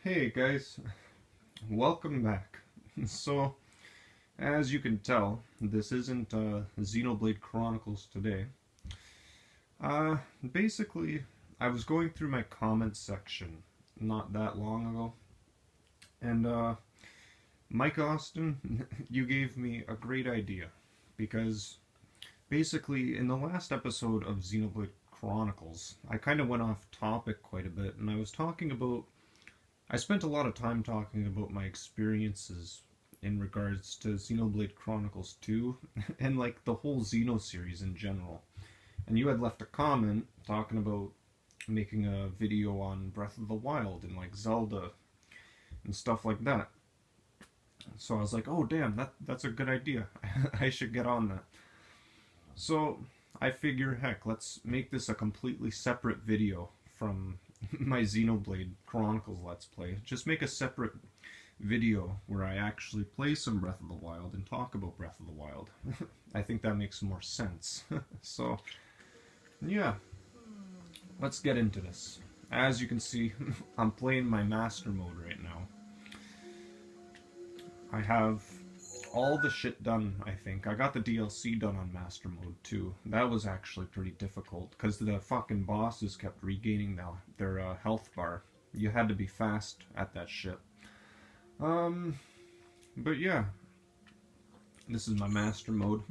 Hey guys, welcome back. So, as you can tell, this isn't Xenoblade Chronicles today. Uh, Basically, I was going through my comments section not that long ago, and Mike Austin, you gave me a great idea because basically, in the last episode of Xenoblade Chronicles, I kind of went off topic quite a bit, and I spent a lot of time talking about my experiences in regards to Xenoblade Chronicles 2 and like the whole Xeno series in general. And you had left a comment talking about making a video on Breath of the Wild and like Zelda and stuff like that. So I was like, "Oh damn, that's a good idea. I should get on that." So I figure, heck, let's make this a completely separate video from my Xenoblade Chronicles Let's Play. Just make a separate video where I actually play some Breath of the Wild and talk about Breath of the Wild. I think that makes more sense. So, yeah, let's get into this. As you can see, I'm playing my Master Mode right now. I have all the shit done, I think. I got the DLC done on Master Mode too. That was actually pretty difficult because the fucking bosses kept regaining their health bar. You had to be fast at that shit. But yeah. This is my Master Mode.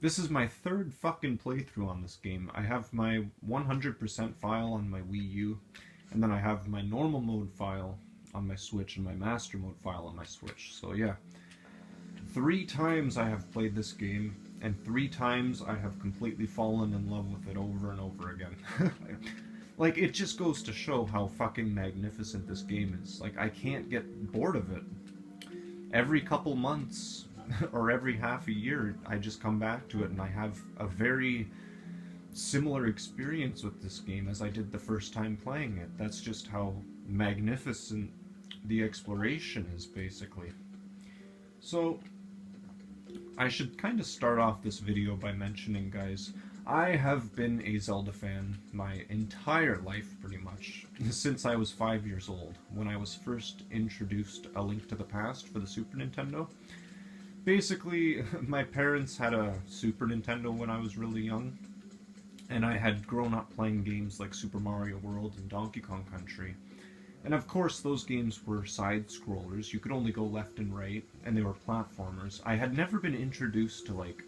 This is my third fucking playthrough on this game. I have my 100% file on my Wii U, and then I have my normal mode file on my Switch and my Master Mode file on my Switch. So yeah. 3 times I have played this game, and 3 times I have completely fallen in love with it over and over again. Like, it just goes to show how fucking magnificent this game is. Like, I can't get bored of it. Every couple months, or every half a year, I just come back to it, and I have a very similar experience with this game as I did the first time playing it. That's just how magnificent the exploration is, basically. So, I should kind of start off this video by mentioning, guys, I have been a Zelda fan my entire life, pretty much, since I was 5 years old, when I was first introduced A Link to the Past for the Super Nintendo. Basically, my parents had a Super Nintendo when I was really young, and I had grown up playing games like Super Mario World and Donkey Kong Country. And of course, those games were side-scrollers. You could only go left and right, and they were platformers. I had never been introduced to, like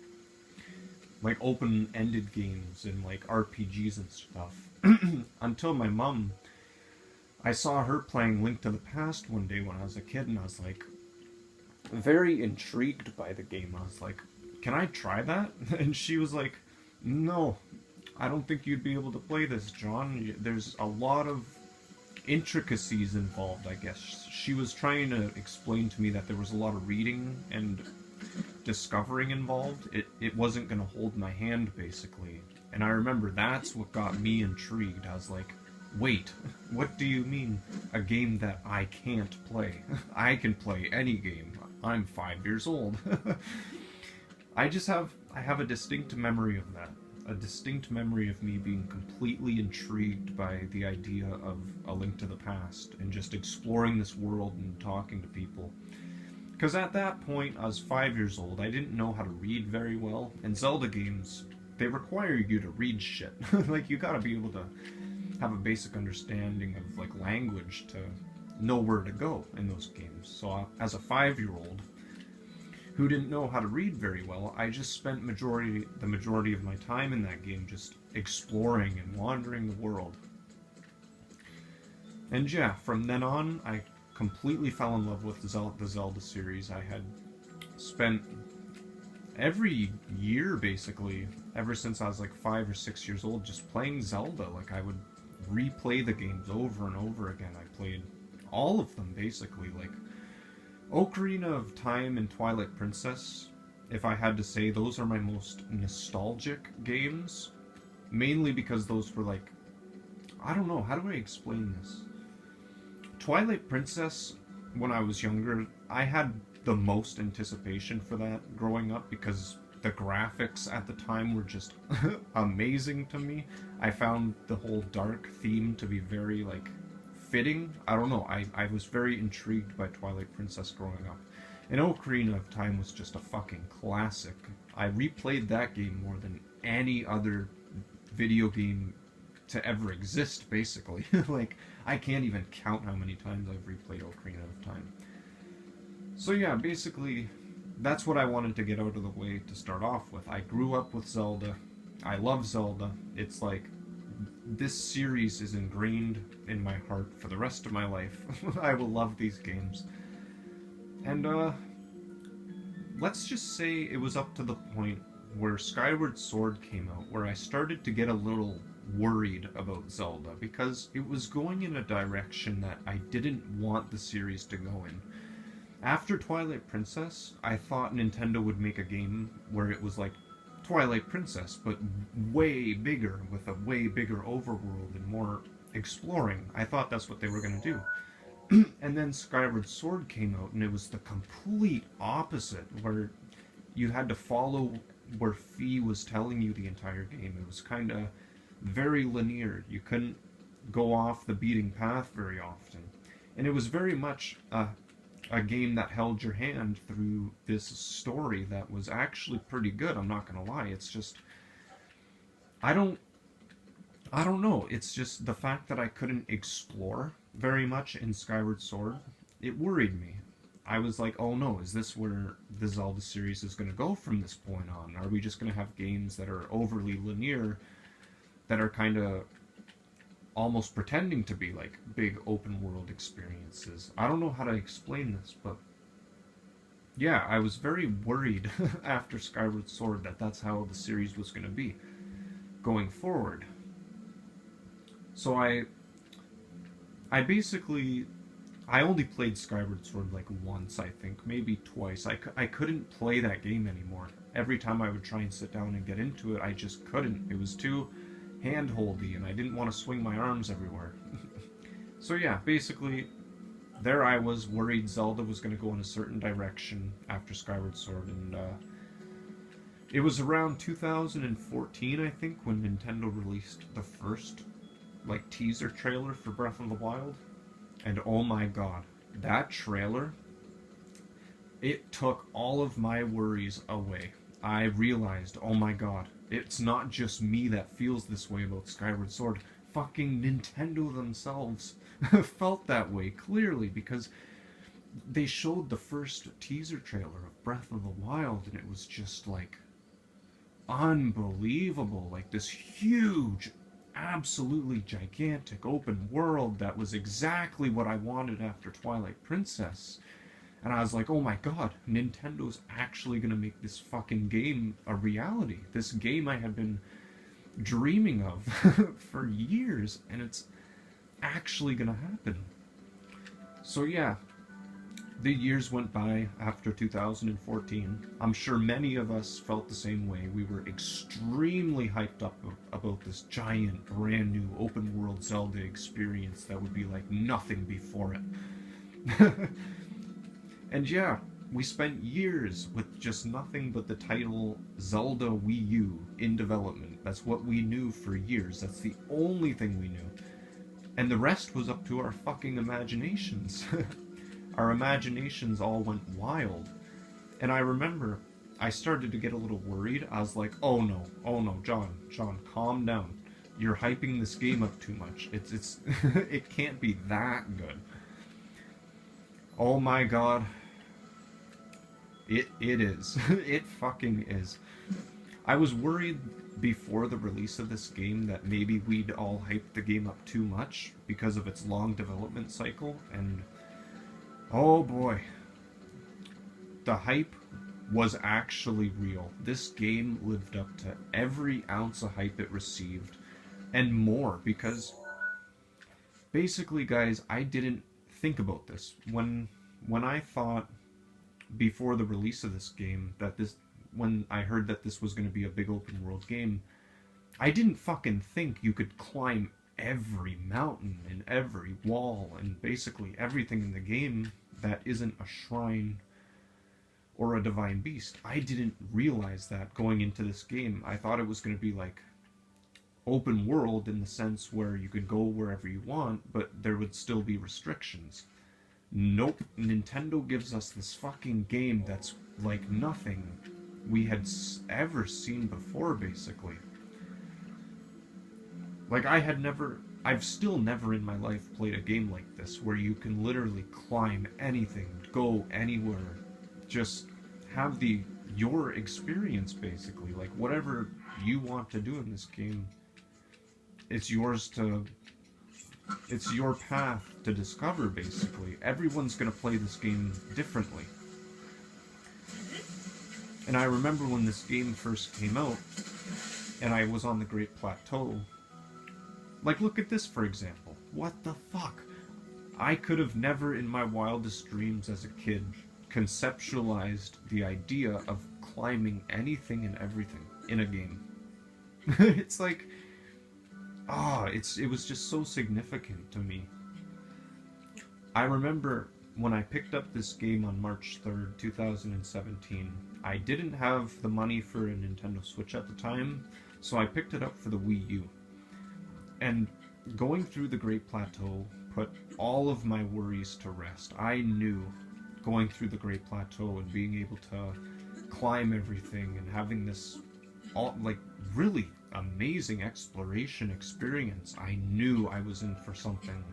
open-ended games and, like, RPGs and stuff. Until my mom, I saw her playing Link to the Past one day when I was a kid, and I was, like, very intrigued by the game. I was like, "Can I try that?" And she was like, "No, I don't think you'd be able to play this, John. There's a lot of intricacies involved," I guess. She was trying to explain to me that there was a lot of reading and discovering involved. It wasn't going to hold my hand, basically. And I remember that's what got me intrigued. I was like, wait, what do you mean a game that I can't play? I can play any game. I'm 5 years old. I have a distinct memory of that. A distinct memory of me being completely intrigued by the idea of A Link to the Past and just exploring this world and talking to people. Because at that point, I was 5 years old, I didn't know how to read very well, and Zelda games, they require you to read shit. Like, you gotta be able to have a basic understanding of, like, language to know where to go in those games. So, as a 5-year-old who didn't know how to read very well, I just spent the majority of my time in that game just exploring and wandering the world. And yeah, from then on, I completely fell in love with the Zelda series. I had spent every year, basically, ever since I was like 5 or 6 years old, just playing Zelda. Like, I would replay the games over and over again. I played all of them, basically. Like, Ocarina of Time and Twilight Princess, if I had to say, those are my most nostalgic games. Mainly because those were like, I don't know, how do I explain this? Twilight Princess, when I was younger, I had the most anticipation for that growing up because the graphics at the time were just amazing to me. I found the whole dark theme to be very, like, fitting. I don't know. I was very intrigued by Twilight Princess growing up. And Ocarina of Time was just a fucking classic. I replayed that game more than any other video game to ever exist, basically. Like, I can't even count how many times I've replayed Ocarina of Time. So yeah, basically, that's what I wanted to get out of the way to start off with. I grew up with Zelda. I love Zelda. It's like, this series is ingrained in my heart for the rest of my life. I will love these games. And, let's just say it was up to the point where Skyward Sword came out, where I started to get a little worried about Zelda, because it was going in a direction that I didn't want the series to go in. After Twilight Princess, I thought Nintendo would make a game where it was like Twilight Princess, but way bigger, with a way bigger overworld and more exploring. I thought that's what they were going to do. And then Skyward Sword came out, and it was the complete opposite, where you had to follow where Fee was telling you the entire game. It was kind of very linear. You couldn't go off the beaten path very often. And it was very much a game that held your hand through this story that was actually pretty good, I'm not going to lie. It's just, I don't know. It's just the fact that I couldn't explore very much in Skyward Sword. It worried me. I was like, oh no, is this where the Zelda series is going to go from this point on? Are we just going to have games that are overly linear, that are kind of almost pretending to be like big open world experiences? I don't know how to explain this, but yeah, I was very worried after Skyward Sword that that's how the series was going to be going forward. So I basically, I only played Skyward Sword like once, I think, maybe twice. I couldn't play that game anymore. Every time I would try and sit down and get into it, I just couldn't. It was too hand-holdy, and I didn't want to swing my arms everywhere. So yeah, basically, there I was, worried Zelda was going to go in a certain direction after Skyward Sword, and it was around 2014, I think, when Nintendo released the first like teaser trailer for Breath of the Wild. And oh my god, that trailer, it took all of my worries away. I realized, oh my god, it's not just me that feels this way about Skyward Sword. Fucking Nintendo themselves felt that way, clearly, because they showed the first teaser trailer of Breath of the Wild, and it was just like unbelievable. Like this huge, absolutely gigantic open world that was exactly what I wanted after Twilight Princess. And I was like, oh my god, Nintendo's actually gonna make this fucking game a reality. This game I have been dreaming of for years, and it's actually gonna happen. So yeah, the years went by after 2014. I'm sure many of us felt the same way. We were extremely hyped up about this giant, brand new open world Zelda experience that would be like nothing before it. And yeah, we spent years with just nothing but the title Zelda Wii U in development. That's what we knew for years. That's the only thing we knew. And the rest was up to our fucking imaginations. Our imaginations all went wild. And I remember I started to get a little worried. I was like, oh no, John, calm down. You're hyping this game up too much. It's it can't be that good. Oh my god. It is. It fucking is. I was worried before the release of this game that maybe we'd all hyped the game up too much because of its long development cycle, and oh boy, the hype was actually real. This game lived up to every ounce of hype it received, and more, because basically, guys, I didn't think about this. When I thought before the release of this game when I heard that this was going to be a big open world game, I didn't fucking think you could climb every mountain and every wall and basically everything in the game that isn't a shrine or a divine beast. I didn't realize that going into this game. I thought it was going to be like open world in the sense where you could go wherever you want, but there would still be restrictions. Nope, Nintendo gives us this fucking game that's like nothing we had ever seen before, basically. Like, I've still never in my life played a game like this, where you can literally climb anything, go anywhere, just have your experience, basically. Like, whatever you want to do in this game, it's your path to discover, basically. Everyone's gonna play this game differently. And I remember when this game first came out, and I was on the Great Plateau. Like, look at this, for example. What the fuck? I could have never in my wildest dreams as a kid conceptualized the idea of climbing anything and everything in a game. It's like, it was just so significant to me. I remember when I picked up this game on March 3rd, 2017, I didn't have the money for a Nintendo Switch at the time, so I picked it up for the Wii U. And going through the Great Plateau put all of my worries to rest. I knew going through the Great Plateau and being able to climb everything and having this really amazing exploration experience, I knew I was in for something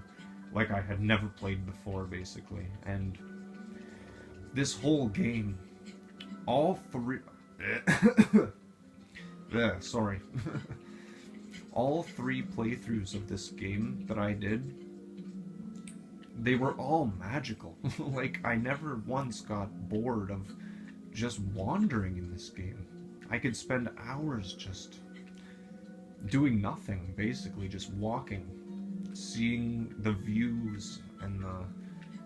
like I had never played before, basically. And this whole game, all three sorry. All three playthroughs of this game that I did, they were all magical. Like, I never once got bored of just wandering in this game. I could spend hours just doing nothing, basically, just walking, seeing the views and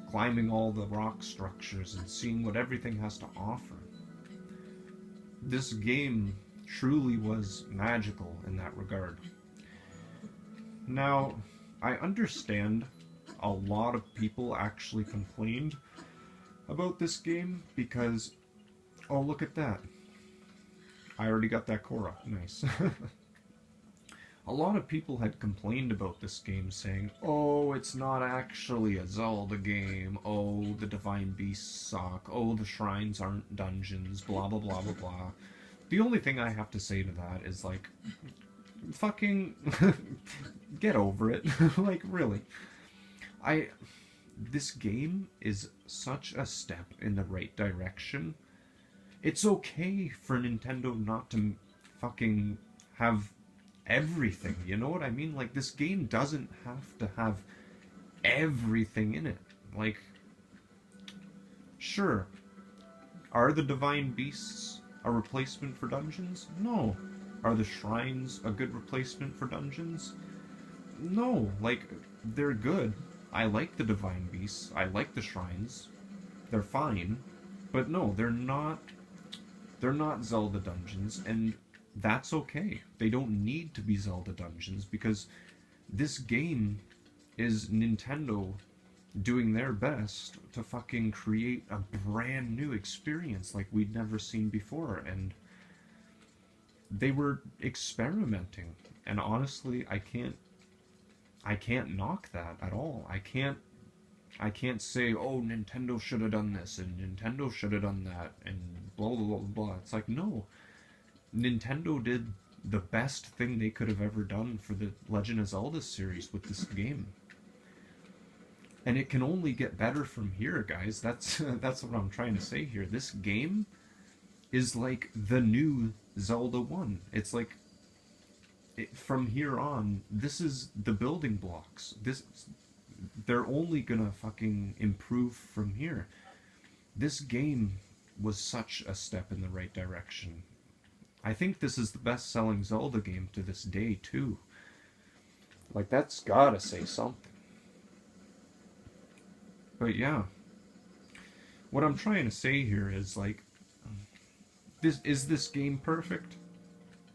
climbing all the rock structures and seeing what everything has to offer. This game truly was magical in that regard. Now, I understand a lot of people actually complained about this game because, oh, look at that. I already got that Korra. Nice. A lot of people had complained about this game, saying, oh, it's not actually a Zelda game, oh, the Divine Beasts suck, oh, the shrines aren't dungeons, blah, blah, blah, blah, blah. The only thing I have to say to that is, like, fucking get over it. Like, really. This game is such a step in the right direction. It's okay for Nintendo not to fucking have everything, you know what I mean? Like, this game doesn't have to have everything in it. Like, sure, are the Divine Beasts a replacement for dungeons? No. Are the shrines a good replacement for dungeons? No. Like, they're good. I like the Divine Beasts. I like the shrines. They're fine. But no, they're not Zelda dungeons, and that's okay. They don't need to be Zelda dungeons, because this game is Nintendo doing their best to fucking create a brand new experience like we'd never seen before, and they were experimenting. And honestly, I can't knock that at all. I can't say, oh, Nintendo should have done this, and Nintendo should have done that, and blah, blah, blah, blah. It's like, no. Nintendo did the best thing they could have ever done for the Legend of Zelda series with this game. And it can only get better from here, guys. That's what I'm trying to say here. This game is like the new Zelda 1. It's like, from here on, this is the building blocks. They're only gonna fucking improve from here. This game was such a step in the right direction. I think this is the best-selling Zelda game to this day, too. Like, that's gotta say something. But yeah, what I'm trying to say here is, like, is this game perfect?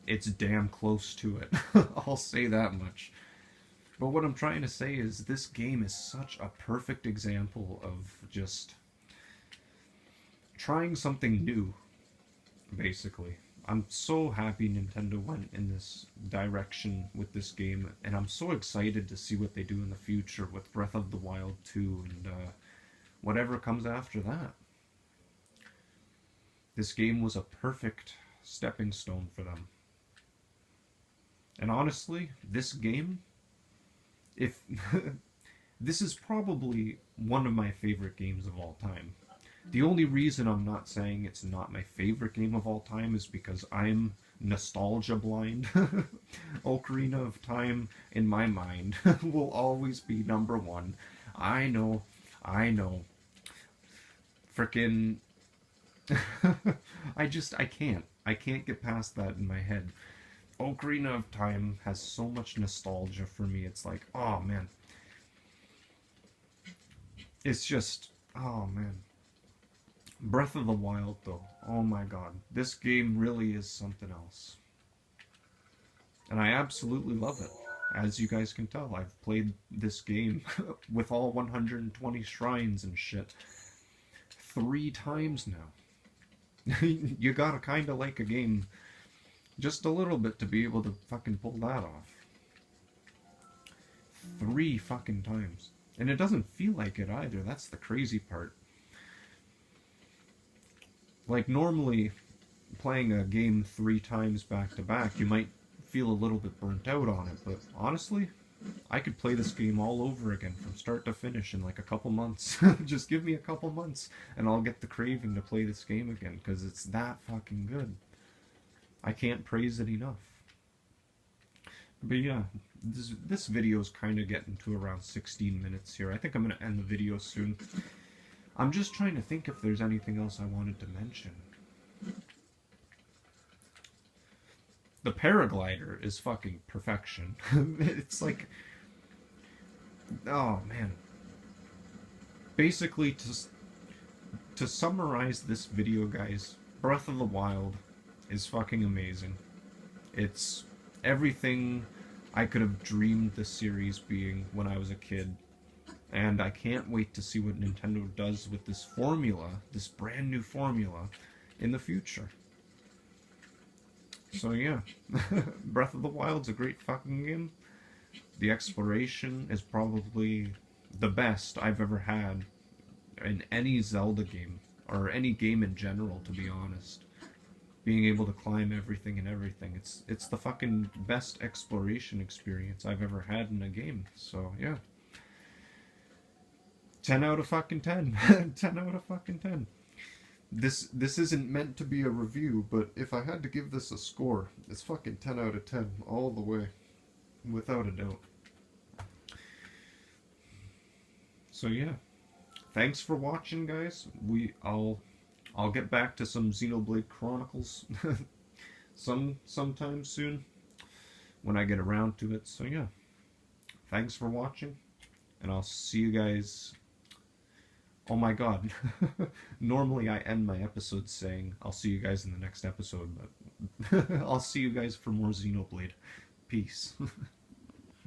It's damn close to it. I'll say that much. But what I'm trying to say is this game is such a perfect example of just trying something new, basically. I'm so happy Nintendo went in this direction with this game, and I'm so excited to see what they do in the future with Breath of the Wild 2 and whatever comes after that. This game was a perfect stepping stone for them. And honestly, this game, if this is probably one of my favorite games of all time. The only reason I'm not saying it's not my favorite game of all time is because I'm nostalgia blind. Ocarina of Time, in my mind, will always be number one. I know. Frickin' I can't. I can't get past that in my head. Ocarina of Time has so much nostalgia for me. It's like, oh man. It's just, oh man. Breath of the Wild, though. Oh my god. This game really is something else. And I absolutely love it. As you guys can tell, I've played this game with all 120 shrines and shit 3 times now. You gotta kinda like a game just a little bit to be able to fucking pull that off. 3 fucking times. And it doesn't feel like it either. That's the crazy part. Like, normally, playing a game 3 times back to back, you might feel a little bit burnt out on it, but honestly, I could play this game all over again from start to finish in like a couple months. Just give me a couple months, and I'll get the craving to play this game again, because it's that fucking good. I can't praise it enough. But yeah, this video is kind of getting to around 16 minutes here. I think I'm going to end the video soon. I'm just trying to think if there's anything else I wanted to mention. The paraglider is fucking perfection. It's like, oh man. Basically, to summarize this video, guys, Breath of the Wild is fucking amazing. It's everything I could have dreamed the series being when I was a kid. And I can't wait to see what Nintendo does with this formula, this brand new formula, in the future. So yeah, Breath of the Wild's a great fucking game. The exploration is probably the best I've ever had in any Zelda game, or any game in general, to be honest. Being able to climb everything and everything. It's the fucking best exploration experience I've ever had in a game. So yeah. 10 out of fucking 10. 10 out of fucking 10. This isn't meant to be a review, but if I had to give this a score, it's fucking 10 out of 10 all the way, without a doubt. So yeah, thanks for watching, guys. I'll get back to some Xenoblade Chronicles sometime soon when I get around to it. So yeah, thanks for watching, and I'll see you guys. Oh my god. Normally I end my episodes saying, I'll see you guys in the next episode, but I'll see you guys for more Xenoblade. Peace.